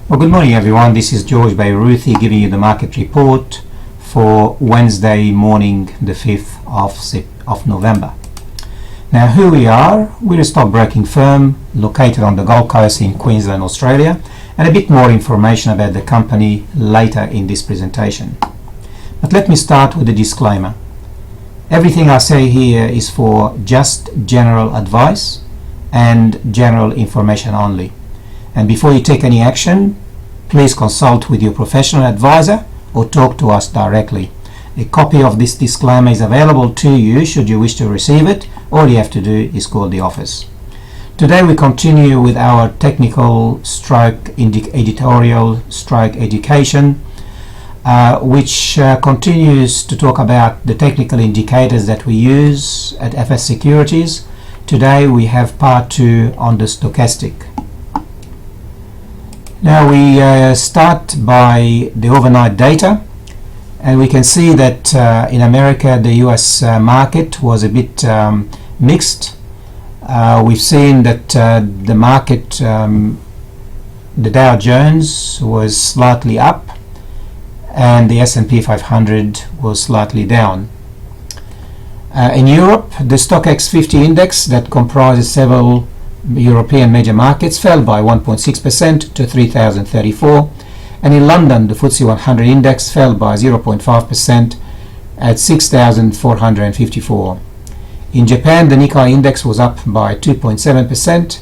Well, good morning everyone. This is George Bayruthi giving you the market report for Wednesday morning, the 5th of November. Now, who we are, we're a stockbroking firm located on the Gold Coast in Queensland, Australia, and a bit more information about the company later in this presentation. But let me start with a disclaimer. Everything I say here is for just general advice and general information only. And before you take any action, please consult with your professional advisor or talk to us directly. A copy of this disclaimer is available to you should you wish to receive it. All you have to do is call the office. Today we continue with our technical stroke editorial stroke education, which continues to talk about the technical indicators that we use at FS Securities. Today we have part 2 on the stochastic. Now we start by the overnight data, and we can see that in America the US market was a bit mixed. We've seen that the market, the Dow Jones was slightly up and the S&P 500 was slightly down. In Europe, the Stoxx 50 index that comprises several European major markets fell by 1.6% to 3,034, and in London the FTSE 100 index fell by 0.5% at 6,454. In Japan the Nikkei index was up by 2.7%,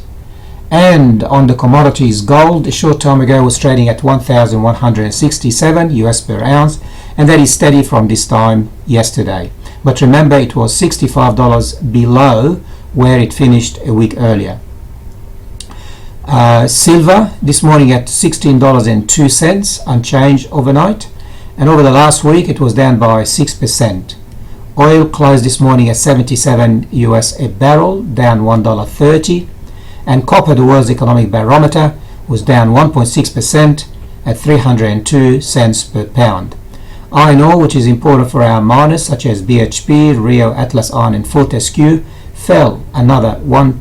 and on the commodities, gold a short time ago was trading at 1,167 US per ounce, and that is steady from this time yesterday. But remember, it was $65 below where it finished a week earlier. Silver this morning at $16.02, unchanged overnight, and over the last week it was down by 6%. Oil closed this morning at 77 US a barrel, down $1.30, and copper, the world's economic barometer, was down 1.6% at 302 cents per pound. Iron ore, which is important for our miners such as BHP, Rio, Atlas Iron and Fortescue, fell another 1%,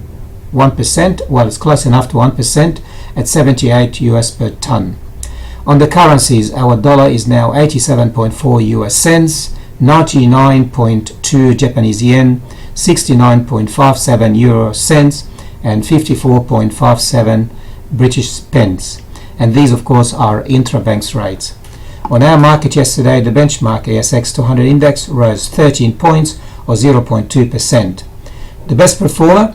well, it's close enough to 1%, at 78 US per ton. On the currencies, our dollar is now 87.4 US cents, 99.2 Japanese yen, 69.57 euro cents, and 54.57 British pence. And these, of course, are intrabanks rates. On our market yesterday, the benchmark ASX 200 index rose 13 points, or 0.2%. The best performer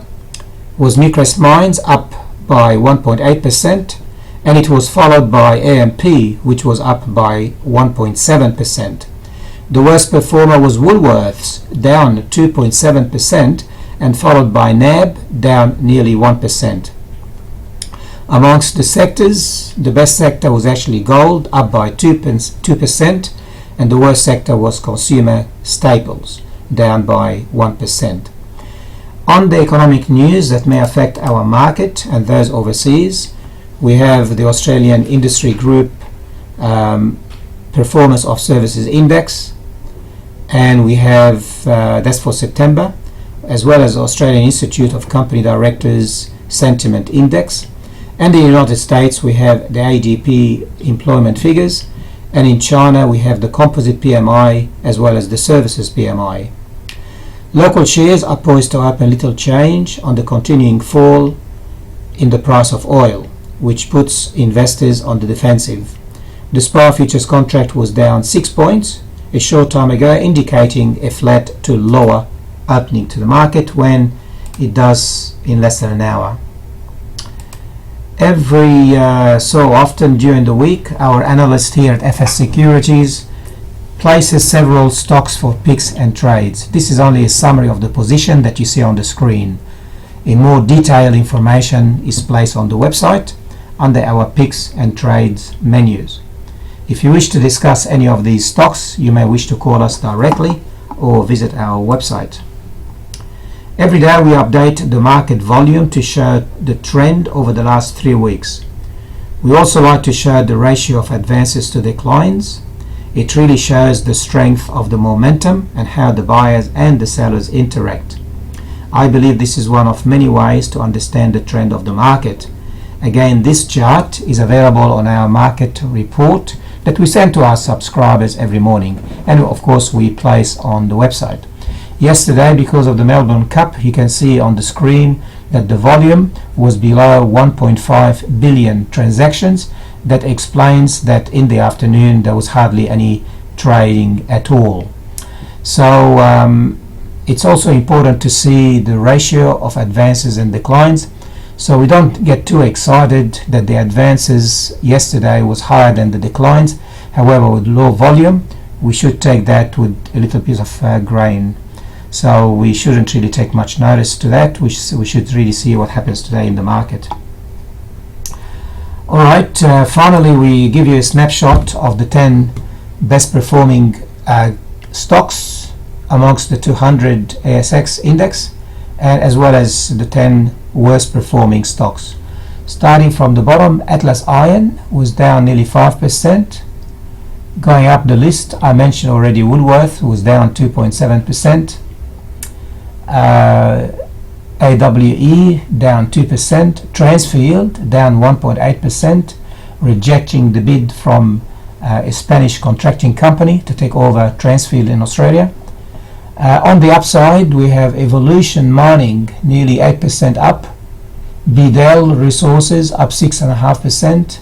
was Newcrest Mines, up by 1.8%, and it was followed by AMP, which was up by 1.7%. The worst performer was Woolworths, down 2.7%, and followed by NAB, down nearly 1%. Amongst the sectors, the best sector was actually gold, up by 2%, and the worst sector was consumer staples, down by 1%. On the economic news that may affect our market and those overseas, we have the Australian Industry Group Performance of Services Index, and we have that's for September, as well as Australian Institute of Company Directors Sentiment Index. And in the United States we have the ADP employment figures, and in China we have the composite PMI as well as the services PMI. Local shares are poised to open little change on the continuing fall in the price of oil, which puts investors on the defensive. The SPAR futures contract was down 6 points a short time ago, indicating a flat to lower opening to the market when it does in less than an hour. Every so often during the week, our analyst here at FS Securities places several stocks for picks and trades. This is only a summary of the position that you see on the screen. A more detailed information is placed on the website under our picks and trades menus. If you wish to discuss any of these stocks, you may wish to call us directly or visit our website. Every day we update the market volume to show the trend over the last 3 weeks. We also like to show the ratio of advances to declines. It really shows the strength of the momentum and how the buyers and the sellers interact. I believe this is one of many ways to understand the trend of the market, Again, this chart is available on our market report that we send to our subscribers every morning, and of course we place on the website. Yesterday, because of the Melbourne Cup, you can see on the screen that the volume was below 1.5 billion transactions. That explains that in the afternoon there was hardly any trading at all. So it's also important to see the ratio of advances and declines, so we don't get too excited that the advances yesterday was higher than the declines. However, with low volume, we should take that with a little piece of grain. So we shouldn't really take much notice to that. We should really see what happens today in the market. Alright, finally we give you a snapshot of the 10 best performing stocks amongst the 200 ASX index, and as well as the 10 worst performing stocks. Starting from the bottom, Atlas Iron was down nearly 5%. Going up the list, I mentioned already Woolworth was down 2.7%. AWE down 2%. Transfield down 1.8%, rejecting the bid from a Spanish contracting company to take over Transfield in Australia. On the upside, we have Evolution Mining nearly 8% up, Bidel Resources up 6.5%,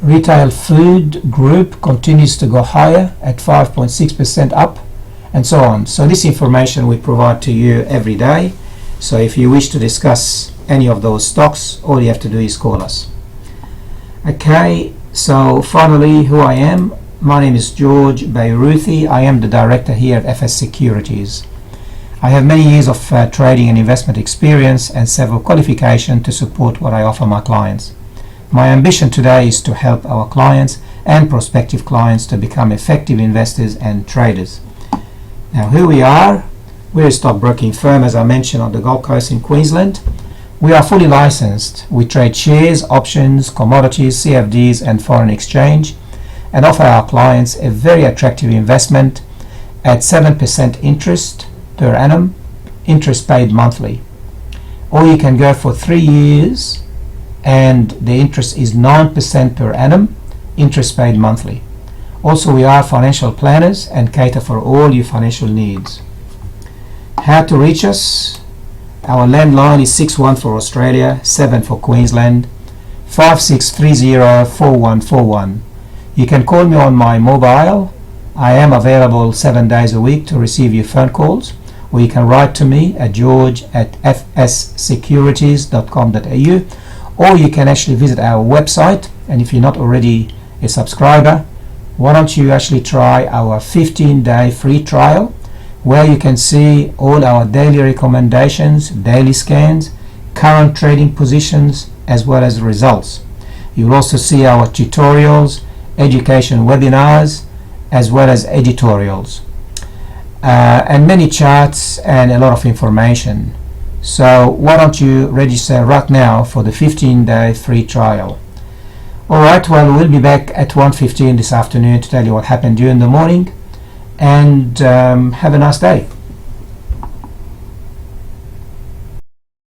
Retail Food Group continues to go higher at 5.6% up, and so on. So this information we provide to you every day. So if you wish to discuss any of those stocks, all you have to do is call us. Okay, so finally, who I am. My name is George Beiruthi. I am the director here at FS Securities. I have many years of trading and investment experience and several qualifications to support what I offer my clients. My ambition today is to help our clients and prospective clients to become effective investors and traders. Now, who we are, we're a stockbroking firm, as I mentioned, on the Gold Coast in Queensland. We are fully licensed. We trade shares, options, commodities, CFDs and foreign exchange, and offer our clients a very attractive investment at 7% interest per annum, interest paid monthly. Or you can go for 3 years and the interest is 9% per annum, interest paid monthly. Also, we are financial planners and cater for all your financial needs. How to reach us? Our landline is 61 for Australia, 7 for Queensland, 5630-4141. You can call me on my mobile. I am available 7 days a week to receive your phone calls, or you can write to me at george@fssecurities.com.au, or you can actually visit our website. And if you're not already a subscriber, why don't you actually try our 15-day free trial, where you can see all our daily recommendations, daily scans, current trading positions, as well as results. You'll also see our tutorials, education webinars, as well as editorials, and many charts and a lot of information. So why don't you register right now for the 15-day free trial. Alright, well, we'll be back at 1:15 this afternoon to tell you what happened during the morning, and have a nice day.